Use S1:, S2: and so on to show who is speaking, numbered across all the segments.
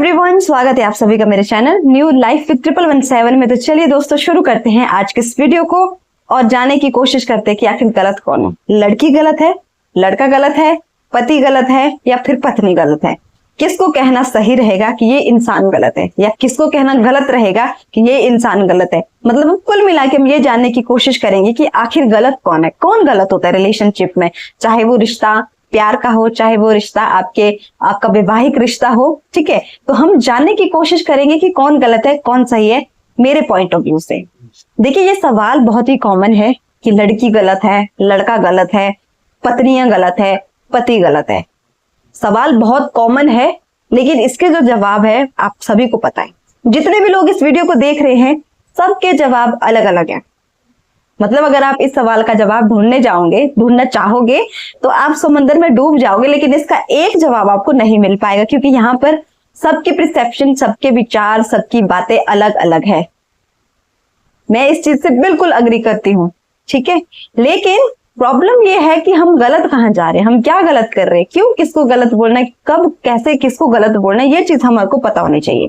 S1: Everyone, स्वागत है आप सभी का मेरे चैनल न्यू लाइफ विद 117 में। तो चलिए दोस्तों शुरू करते हैं आज के इस वीडियो को और जानने की कोशिश करते हैं कि आखिर गलत कौन है। लड़की गलत है, लड़का गलत है, पति गलत है या फिर पत्नी गलत है। किसको कहना सही रहेगा कि ये इंसान गलत है या किसको कहना गलत रहेगा कि ये इंसान गलत है। मतलब कुल मिला के हम ये जानने की कोशिश करेंगे कि आखिर गलत कौन है, कौन गलत होता है रिलेशनशिप में, चाहे वो रिश्ता प्यार का हो, चाहे वो रिश्ता आपका वैवाहिक रिश्ता हो। ठीक है, तो हम जानने की कोशिश करेंगे कि कौन गलत है कौन सही है मेरे पॉइंट ऑफ व्यू से। देखिए, ये सवाल बहुत ही कॉमन है कि लड़की गलत है, लड़का गलत है, पत्नियां गलत है, पति गलत है। सवाल बहुत कॉमन है, लेकिन इसके जो जवाब है आप सभी को पता है। जितने भी लोग इस वीडियो को देख रहे हैं सबके जवाब अलग अलग है। मतलब अगर आप इस सवाल का जवाब ढूंढना चाहोगे तो आप समंदर में डूब जाओगे, लेकिन इसका एक जवाब आपको नहीं मिल पाएगा, क्योंकि यहाँ पर सबकी परसेप्शन, सबके विचार, सबकी बातें अलग अलग है। मैं इस चीज से बिल्कुल अग्री करती हूँ, ठीक है। लेकिन प्रॉब्लम ये है कि हम गलत कहाँ जा रहे हैं, हम क्या गलत कर रहे हैं, क्यों किसको गलत बोलना है, कब कैसे किसको गलत बोलना है, ये चीज हमारे को पता होनी चाहिए।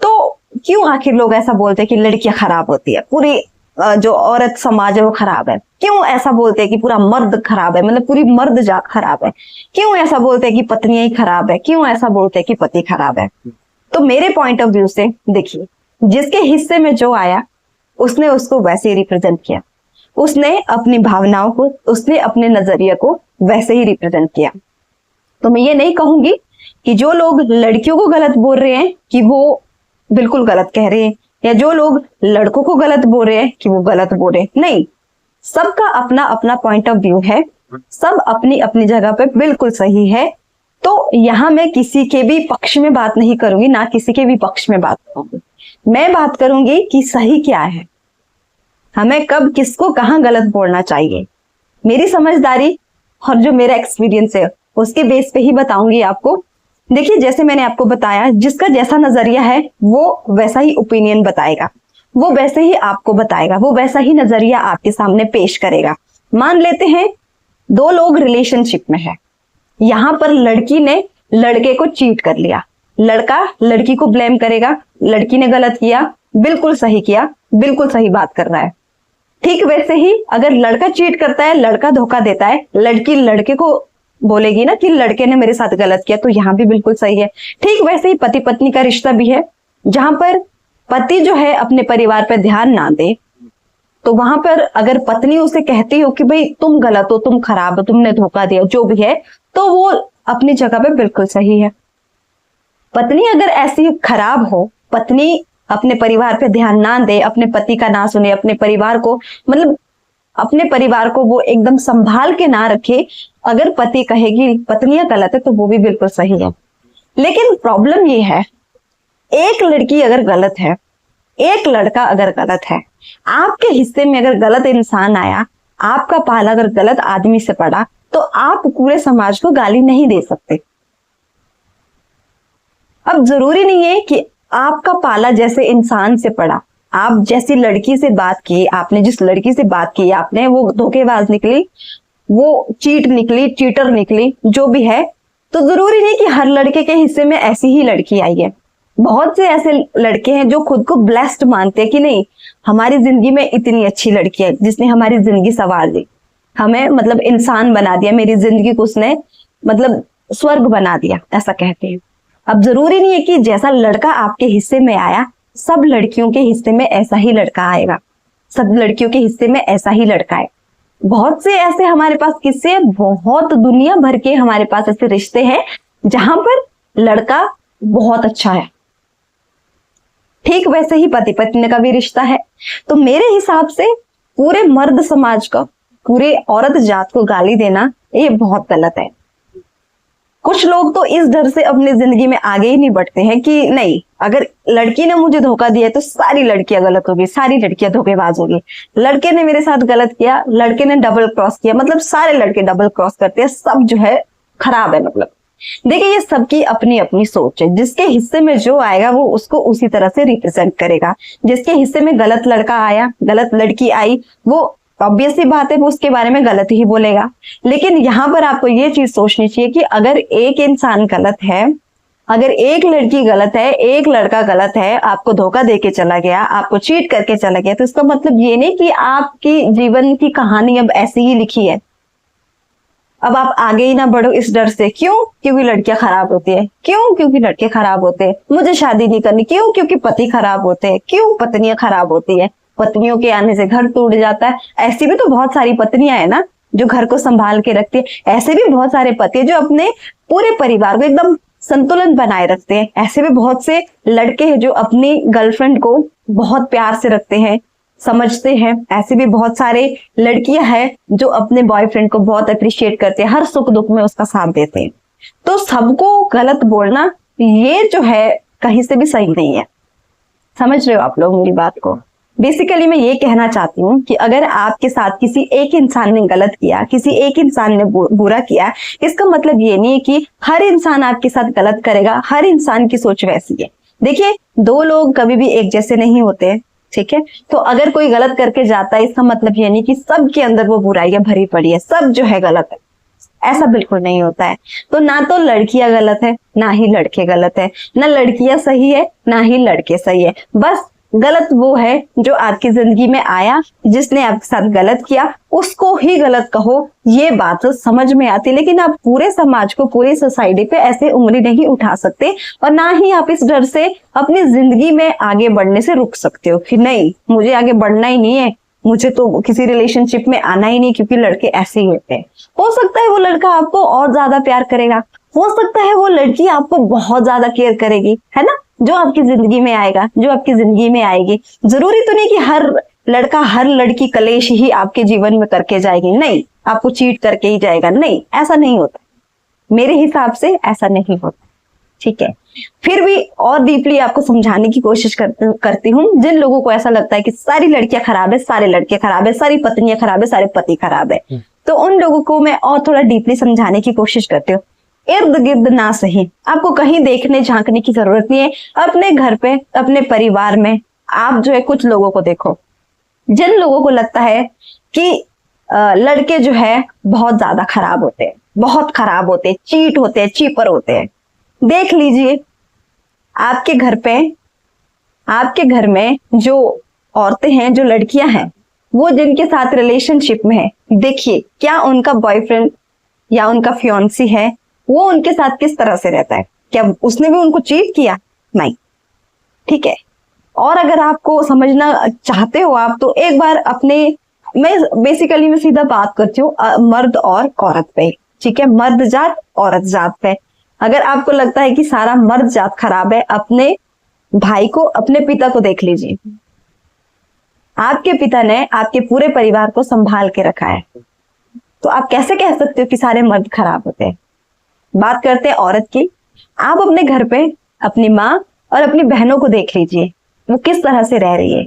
S1: तो क्यों आखिर लोग ऐसा बोलते हैं कि लड़कियां खराब होती है, पूरी जो औरत समाज है वो खराब है। क्यों ऐसा बोलते हैं कि पूरा मर्द खराब है, मतलब पूरी मर्द जात खराब है। क्यों ऐसा बोलते हैं कि पत्नियां ही खराब है, क्यों ऐसा बोलते हैं कि पति खराब है। तो मेरे पॉइंट ऑफ व्यू से देखिए, जिसके हिस्से में जो आया उसने उसको वैसे ही रिप्रेजेंट किया, उसने अपनी भावनाओं को, उसने अपने नजरिए को वैसे ही रिप्रेजेंट किया। तो मैं ये नहीं कहूंगी कि जो लोग लड़कियों को गलत बोल रहे हैं कि वो बिल्कुल गलत कह रहे हैं, या जो लोग लड़कों को गलत बोल रहे हैं कि वो गलत बोल रहे हैं। नहीं, सबका अपना अपना पॉइंट ऑफ व्यू है, सब अपनी अपनी जगह पे बिल्कुल सही है। तो यहाँ मैं किसी के भी पक्ष में बात नहीं करूंगी, ना किसी के भी पक्ष में बात करूंगी। मैं बात करूंगी कि सही क्या है, हमें कब किसको कहाँ गलत बोलना चाहिए। मेरी समझदारी और जो मेरा एक्सपीरियंस है उसके बेस पे ही बताऊंगी आपको। देखिए, जैसे मैंने आपको बताया, जिसका जैसा नजरिया है वो वैसा ही ओपिनियन बताएगा, वो वैसे ही आपको बताएगा, वो वैसा ही नजरिया आपके सामने पेश करेगा। मान लेते हैं दो लोग रिलेशनशिप में है, यहाँ पर लड़की ने लड़के को चीट कर लिया, लड़का लड़की को ब्लेम करेगा, लड़की ने गलत किया, बिल्कुल सही किया, बिल्कुल सही बात कर रहा है। ठीक वैसे ही अगर लड़का चीट करता है, लड़का धोखा देता है, लड़की लड़के को बोलेगी ना कि लड़के ने मेरे साथ गलत किया, तो यहाँ भी बिल्कुल सही है। ठीक वैसे ही पति पत्नी का रिश्ता भी है, जहां पर पति जो है अपने परिवार पर ध्यान ना दे, तो वहां पर अगर पत्नी उसे कहती हो कि भाई तुम गलत हो, तुम खराब हो, तुमने धोखा दिया, जो भी है, तो वो अपनी जगह पे बिल्कुल सही है। पत्नी अगर ऐसी खराब हो, पत्नी अपने परिवार पे ध्यान ना दे, अपने पति का ना सुने, अपने परिवार को, मतलब अपने परिवार को वो एकदम संभाल के ना रखे, अगर पति कहेगी पत्नियां गलत है, तो वो भी बिल्कुल सही है। लेकिन प्रॉब्लम ये है, एक लड़की अगर गलत है, एक लड़का अगर गलत है, आपके हिस्से में अगर गलत इंसान आया, आपका पाला अगर गलत आदमी से पड़ा, तो आप पूरे समाज को गाली नहीं दे सकते। अब जरूरी नहीं है कि आपका पाला जैसे इंसान से पड़ा, आप जैसी लड़की से बात की, आपने जिस लड़की से बात की, आपने वो धोखेबाज निकली, वो चीट निकली, चीटर निकली, जो भी है, तो जरूरी नहीं कि हर लड़के के हिस्से में ऐसी ही लड़की आई है। बहुत से ऐसे लड़के हैं जो खुद को ब्लेस्ड मानते हैं कि नहीं, हमारी जिंदगी में इतनी अच्छी लड़की है जिसने हमारी जिंदगी संवार दी, हमें मतलब इंसान बना दिया, मेरी जिंदगी को उसने मतलब स्वर्ग बना दिया, ऐसा कहते हैं। अब जरूरी नहीं है कि जैसा लड़का आपके हिस्से में आया सब लड़कियों के हिस्से में ऐसा ही लड़का आएगा, सब लड़कियों के हिस्से में ऐसा ही लड़का है। बहुत से ऐसे हमारे पास किस्से, बहुत दुनिया भर के हमारे पास ऐसे रिश्ते हैं जहां पर लड़का बहुत अच्छा है। ठीक वैसे ही पति पत्नी का भी रिश्ता है। तो मेरे हिसाब से पूरे मर्द समाज को, पूरे औरत जात को गाली देना ये बहुत गलत है। कुछ लोग तो इस डर से अपनी जिंदगी में आगे ही नहीं बढ़ते हैं कि नहीं, अगर लड़की ने मुझे धोखा दिया तो सारी लड़कियां गलत होगी, सारी लड़कियां धोखेबाज होगी, लड़के ने मेरे साथ गलत किया, लड़के ने डबल क्रॉस किया, मतलब सारे लड़के डबल क्रॉस करते हैं, सब जो है खराब है। मतलब देखिए, ये सबकी अपनी अपनी सोच है, जिसके हिस्से में जो आएगा वो उसको उसी तरह से रिप्रेजेंट करेगा। जिसके हिस्से में गलत लड़का आया, गलत लड़की आई, वो ऑब्वियस सी बात है वो उसके बारे में गलत ही बोलेगा। लेकिन यहाँ पर आपको ये चीज सोचनी चाहिए कि अगर एक इंसान गलत है, अगर एक लड़की गलत है, एक लड़का गलत है, आपको धोखा देके चला गया, आपको चीट करके चला गया, तो इसका मतलब ये नहीं कि आपकी जीवन की कहानी अब ऐसी ही लिखी है, अब आप आगे ही ना बढ़ो इस डर से। क्यों? क्योंकि लड़कियां खराब होती है। क्यों? क्योंकि लड़के खराब होते हैं। मुझे शादी नहीं करनी। क्यों? क्योंकि पति खराब होते हैं। क्यों? पत्नियां खराब होती है, पत्नियों के आने से घर टूट जाता है। ऐसी भी तो बहुत सारी पत्नियां है ना जो घर को संभाल के रखती है। ऐसे भी बहुत सारे पति जो अपने पूरे परिवार को एकदम संतुलन बनाए रखते हैं। ऐसे भी बहुत से लड़के हैं जो अपनी गर्लफ्रेंड को बहुत प्यार से रखते हैं, समझते हैं। ऐसे भी बहुत सारे लड़कियां हैं जो अपने बॉयफ्रेंड को बहुत अप्रिशिएट करते हैं, हर सुख दुख में उसका साथ देते हैं। तो सबको गलत बोलना ये जो है कहीं से भी सही नहीं है। समझ रहे हो आप लोग मेरी बात को? बेसिकली मैं ये कहना चाहती हूँ कि अगर आपके साथ किसी एक इंसान ने गलत किया, किसी एक इंसान ने बुरा किया, इसका मतलब ये नहीं है कि हर इंसान आपके साथ गलत करेगा, हर इंसान की सोच वैसी है। देखिए, दो लोग कभी भी एक जैसे नहीं होते, ठीक है? तो अगर कोई गलत करके जाता है, इसका मतलब ये नहीं कि सबके अंदर वो बुराइयां भरी पड़ी है, सब जो है गलत है, ऐसा बिल्कुल नहीं होता है। तो ना तो लड़कियां गलत है, ना ही लड़के गलत है, ना लड़कियां सही है, ना ही लड़के सही है। बस गलत वो है जो आपकी जिंदगी में आया, जिसने आपके साथ गलत किया, उसको ही गलत कहो, ये बात तो समझ में आती। लेकिन आप पूरे समाज को, पूरी सोसाइटी पे ऐसे उंगली नहीं उठा सकते, और ना ही आप इस डर से अपनी जिंदगी में आगे बढ़ने से रुक सकते हो कि नहीं, मुझे आगे बढ़ना ही नहीं है, मुझे तो किसी रिलेशनशिप में आना ही नहीं, क्योंकि लड़के ऐसे ही होते हैं। हो सकता है वो लड़का आपको और ज्यादा प्यार करेगा, हो सकता है वो लड़की आपको बहुत ज्यादा केयर करेगी, है ना, जो आपकी जिंदगी में आएगा, जो आपकी जिंदगी में आएगी। जरूरी तो नहीं कि हर लड़का हर लड़की कलेश ही आपके जीवन में करके जाएगी, नहीं, आपको चीट करके ही जाएगा, नहीं, ऐसा नहीं होता। मेरे हिसाब से ऐसा नहीं होता, ठीक है? फिर भी और डीपली आपको समझाने की कोशिश करती हूँ। जिन लोगों को ऐसा लगता है कि सारी लड़कियां खराब है, सारे लड़के खराब है, सारी पत्नियां खराब है, सारे पति खराब है, तो उन लोगों को मैं और थोड़ा डीपली समझाने की कोशिश करती हूँ। इर्द गिर्द ना सही, आपको कहीं देखने झांकने की जरूरत नहीं है। अपने घर पे, अपने परिवार में आप जो है कुछ लोगों को देखो, जिन लोगों को लगता है कि लड़के जो है बहुत ज्यादा खराब होते हैं, बहुत खराब होते हैं, चीट होते हैं, चीपर होते हैं, देख लीजिए आपके घर पे, आपके घर में जो औरतें हैं, जो लड़कियां हैं, वो जिनके साथ रिलेशनशिप में है, देखिए क्या उनका बॉयफ्रेंड या उनका फियांसी है, वो उनके साथ किस तरह से रहता है। क्या उसने भी उनको चीट किया? नहीं, ठीक है? और अगर आपको समझना चाहते हो आप, तो एक बार अपने, मैं सीधा बात करती हूँ मर्द और औरत पे, ठीक है? मर्द जात, औरत जात पे। अगर आपको लगता है कि सारा मर्द जात खराब है, अपने भाई को, अपने पिता को देख लीजिए। आपके पिता ने आपके पूरे परिवार को संभाल के रखा है, तो आप कैसे कह सकते हो कि सारे मर्द खराब होते हैं? बात करते हैं औरत की। आप अपने घर पे अपनी माँ और अपनी बहनों को देख लीजिए, वो किस तरह से रह रही है,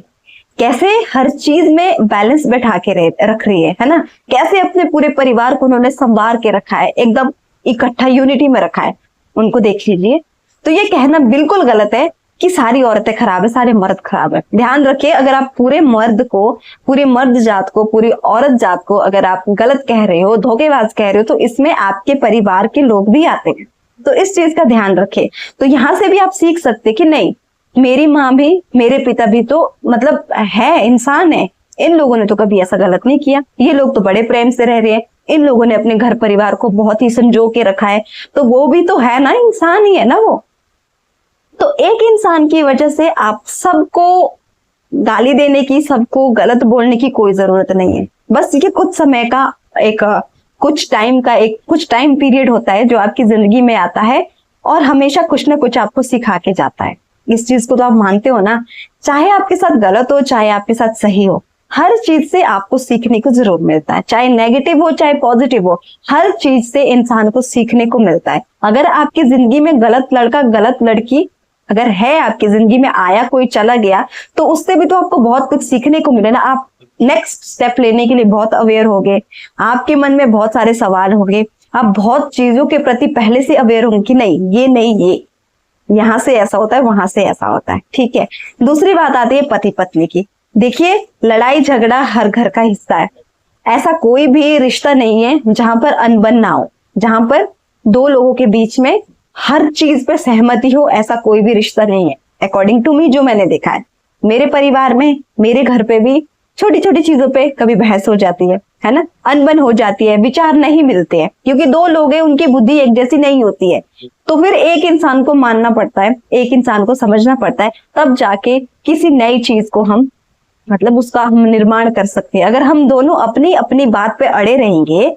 S1: कैसे हर चीज में बैलेंस बैठा के रख रही है ना? कैसे अपने पूरे परिवार को उन्होंने संवार के रखा है, एकदम इकट्ठा यूनिटी में रखा है, उनको देख लीजिए। तो ये कहना बिल्कुल गलत है कि सारी औरतें खराब है, सारे मर्द खराब है। ध्यान रखिए, अगर आप पूरे मर्द को, पूरी मर्द जात को, पूरी औरत जात को अगर आप गलत कह रहे हो, धोखेबाज कह रहे हो, तो इसमें आपके परिवार के लोग भी आते हैं। तो इस चीज का ध्यान रखें। तो यहाँ से भी आप सीख सकते कि नहीं, मेरी माँ भी, मेरे पिता भी तो मतलब है, इंसान है, इन लोगों ने तो कभी ऐसा गलत नहीं किया, ये लोग तो बड़े प्रेम से रह रहे हैं, इन लोगों ने अपने घर परिवार को बहुत ही संजो के रखा है, तो वो भी तो है ना, इंसान ही है ना वो। तो एक इंसान की वजह से आप सबको गाली देने की, सबको गलत बोलने की कोई जरूरत नहीं है। बस ये कुछ समय का एक कुछ टाइम पीरियड होता है जो आपकी जिंदगी में आता है और हमेशा कुछ ना कुछ आपको सिखा के जाता है। इस चीज को तो आप मानते हो ना? चाहे आपके साथ गलत हो, चाहे आपके साथ सही हो, हर चीज से आपको सीखने को जरूर मिलता है, चाहे नेगेटिव हो चाहे पॉजिटिव हो, हर चीज से इंसान को सीखने को मिलता है। अगर आपकी जिंदगी में गलत लड़का, गलत लड़की अगर है, आपकी जिंदगी में आया, कोई चला गया, तो उससे भी तो आपको बहुत कुछ सीखने को मिले ना। आप नेक्स्ट स्टेप लेने के लिए बहुत अवेयर होंगे, आपके मन में बहुत सारे सवाल होंगे, आप बहुत चीजों के प्रति पहले से अवेयर होंगे कि नहीं ये यहाँ से ऐसा होता है, वहां से ऐसा होता है, ठीक है? दूसरी बात आती है पति पत्नी की। देखिए, लड़ाई झगड़ा हर घर का हिस्सा है। ऐसा कोई भी रिश्ता नहीं है जहां पर अनबन ना हो, जहां पर दो लोगों के बीच में हर चीज पे सहमति हो ऐसा कोई भी रिश्ता नहीं है। अकॉर्डिंग टू मी, जो मैंने देखा है मेरे परिवार में, मेरे घर पे भी छोटी छोटी चीजों पे कभी बहस हो जाती है ना, अनबन हो जाती है, विचार नहीं मिलते हैं, क्योंकि दो लोग हैं, उनकी बुद्धि एक जैसी नहीं होती है। तो फिर एक इंसान को मानना पड़ता है, एक इंसान को समझना पड़ता है, तब जाके किसी नई चीज को हम मतलब उसका हम निर्माण कर सकते हैं। अगर हम दोनों अपनी अपनी बात पे अड़े रहेंगे,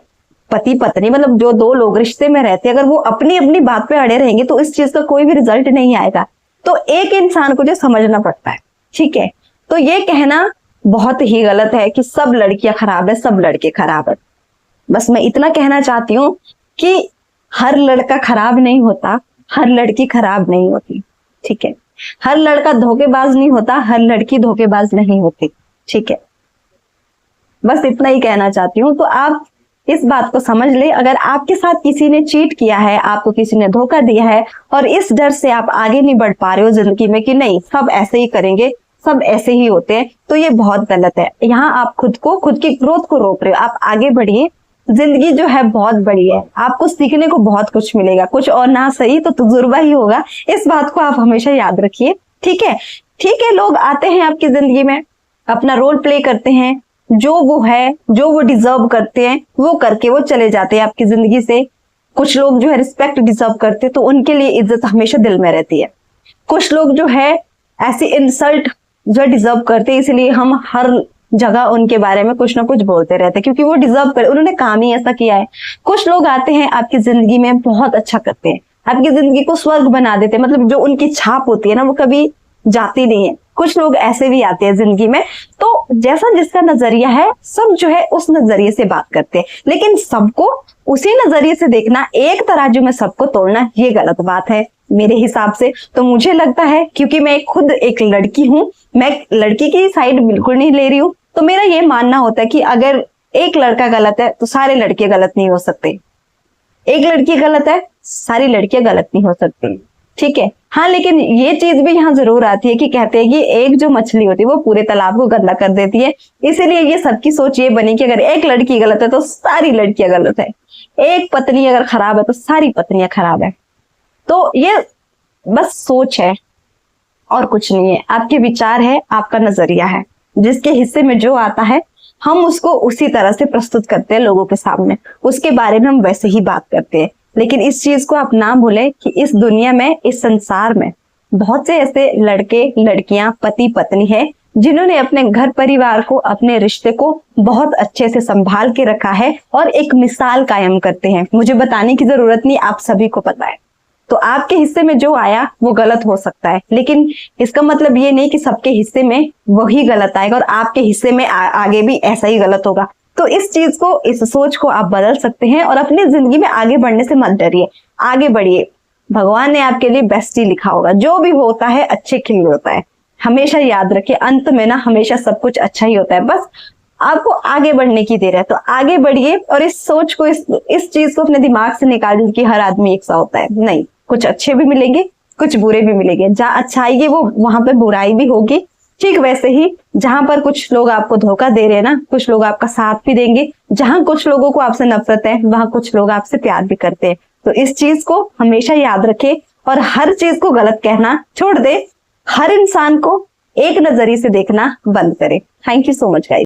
S1: पति पत्नी मतलब जो दो लोग रिश्ते में रहते हैं, अगर वो अपनी अपनी बात पे अड़े रहेंगे तो इस चीज का कोई भी रिजल्ट नहीं आएगा। तो एक इंसान को जो समझना पड़ता है, ठीक है। तो ये कहना बहुत ही गलत है कि सब लड़कियां खराब है, सब लड़के खराब है। बस मैं इतना कहना चाहती हूँ कि हर लड़का खराब नहीं होता, हर लड़की खराब नहीं होती, ठीक है। हर लड़का धोखेबाज नहीं होता, हर लड़की धोखेबाज नहीं होती, ठीक है। बस इतना ही कहना चाहती हूँ। तो आप इस बात को समझ ले, अगर आपके साथ किसी ने चीट किया है, आपको किसी ने धोखा दिया है और इस डर से आप आगे नहीं बढ़ पा रहे हो जिंदगी में कि नहीं सब ऐसे ही करेंगे, सब ऐसे ही होते हैं, तो ये बहुत गलत है। यहाँ आप खुद की ग्रोथ को रोक रहे हो। आप आगे बढ़िए, जिंदगी जो है बहुत बड़ी है, आपको सीखने को बहुत कुछ मिलेगा, कुछ और ना सही तो तजुर्बा ही होगा। इस बात को आप हमेशा याद रखिए, ठीक है। ठीक है, लोग आते हैं आपकी जिंदगी में, अपना रोल प्ले करते हैं, जो वो है, जो वो डिजर्व करते हैं वो करके वो चले जाते हैं आपकी जिंदगी से। कुछ लोग जो है रिस्पेक्ट डिजर्व करते हैं तो उनके लिए इज्जत हमेशा दिल में रहती है। कुछ लोग जो है ऐसी इंसल्ट जो डिजर्व करते हैं, इसलिए हम हर जगह उनके बारे में कुछ ना कुछ बोलते रहते हैं, क्योंकि वो डिजर्व कर, उन्होंने काम ही ऐसा किया है। कुछ लोग आते हैं आपकी जिंदगी में, बहुत अच्छा करते हैं, आपकी जिंदगी को स्वर्ग बना देते हैं, मतलब जो उनकी छाप होती है ना वो कभी जाती नहीं है। कुछ लोग ऐसे भी आते हैं जिंदगी में, तो जैसा जिसका नजरिया है, सब जो है उस नजरिए से बात करते हैं, लेकिन सबको उसी नजरिए से देखना, एक तराजू में सबको तोड़ना, ये गलत बात है मेरे हिसाब से। तो मुझे लगता है, क्योंकि मैं खुद एक लड़की हूँ, मैं लड़की की साइड बिल्कुल नहीं ले रही हूँ, तो मेरा ये मानना होता है कि अगर एक लड़का गलत है तो सारे लड़के गलत नहीं हो सकते, एक लड़की गलत है सारी लड़कियां गलत नहीं हो सकती, ठीक है। हाँ, लेकिन ये चीज भी यहाँ जरूर आती है कि कहते हैं कि एक जो मछली होती है वो पूरे तालाब को गंदा कर देती है। इसीलिए ये सबकी सोच ये बनी कि अगर एक लड़की गलत है तो सारी लड़कियां गलत है, एक पत्नी अगर खराब है तो सारी पत्नियां खराब है। तो ये बस सोच है और कुछ नहीं है, आपके विचार है, आपका नजरिया है, जिसके हिस्से में जो आता है हम उसको उसी तरह से प्रस्तुत करते हैं लोगों के सामने, उसके बारे में हम वैसे ही बात करते हैं। लेकिन इस चीज को आप ना भूलें कि इस दुनिया में, इस संसार में बहुत से ऐसे लड़के लड़कियां, पति पत्नी है जिन्होंने अपने घर परिवार को, अपने रिश्ते को बहुत अच्छे से संभाल के रखा है और एक मिसाल कायम करते हैं। मुझे बताने की जरूरत नहीं, आप सभी को पता है। तो आपके हिस्से में जो आया वो गलत हो सकता है, लेकिन इसका मतलब ये नहीं कि सबके हिस्से में वही गलत आएगा और आपके हिस्से में आगे भी ऐसा ही गलत होगा। तो इस चीज को, इस सोच को आप बदल सकते हैं और अपनी जिंदगी में आगे बढ़ने से मत डरिए, आगे बढ़िए। भगवान ने आपके लिए बेस्ट ही लिखा होगा, जो भी होता है अच्छे के लिए होता है। हमेशा याद रखिए, अंत में ना हमेशा सब कुछ अच्छा ही होता है, बस आपको आगे बढ़ने की देर है। तो आगे बढ़िए और इस सोच को, इस चीज को अपने दिमाग से निकाल दीजिए कि हर आदमी एक सा होता है। नहीं, कुछ अच्छे भी मिलेंगे, कुछ बुरे भी मिलेंगे। जहाँ अच्छाई है वो वहां पे बुराई भी होगी। ठीक वैसे ही जहां पर कुछ लोग आपको धोखा दे रहे हैं ना, कुछ लोग आपका साथ भी देंगे। जहां कुछ लोगों को आपसे नफरत है, वहां कुछ लोग आपसे प्यार भी करते हैं। तो इस चीज को हमेशा याद रखें और हर चीज को गलत कहना छोड़ दे, हर इंसान को एक नजरिए से देखना बंद करें। Thank you so much guys.